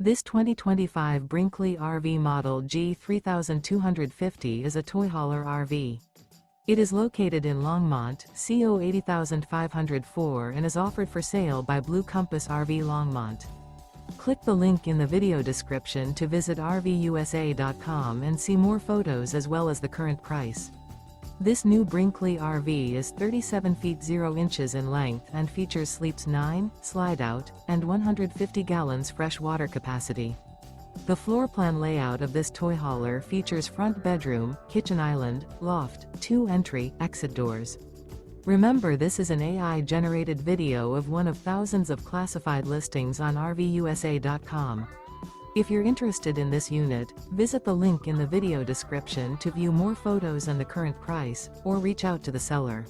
This 2025 Brinkley RV Model G 3250 is a toy hauler RV. It is located in Longmont, CO 80504 and is offered for sale by Blue Compass RV Longmont. Click the link in the video description to visit RVUSA.com and see more photos as well as the current price. This new Brinkley RV is 37 feet 0 inches in length and features sleeps 9, Slideout, and 150 gallons fresh water capacity. The floor plan layout of this toy hauler features front bedroom, kitchen island, loft, 2 entry, exit doors. Remember, this is an AI-generated video of one of thousands of classified listings on RVUSA.com. If you're interested in this unit, visit the link in the video description to view more photos and the current price, or reach out to the seller.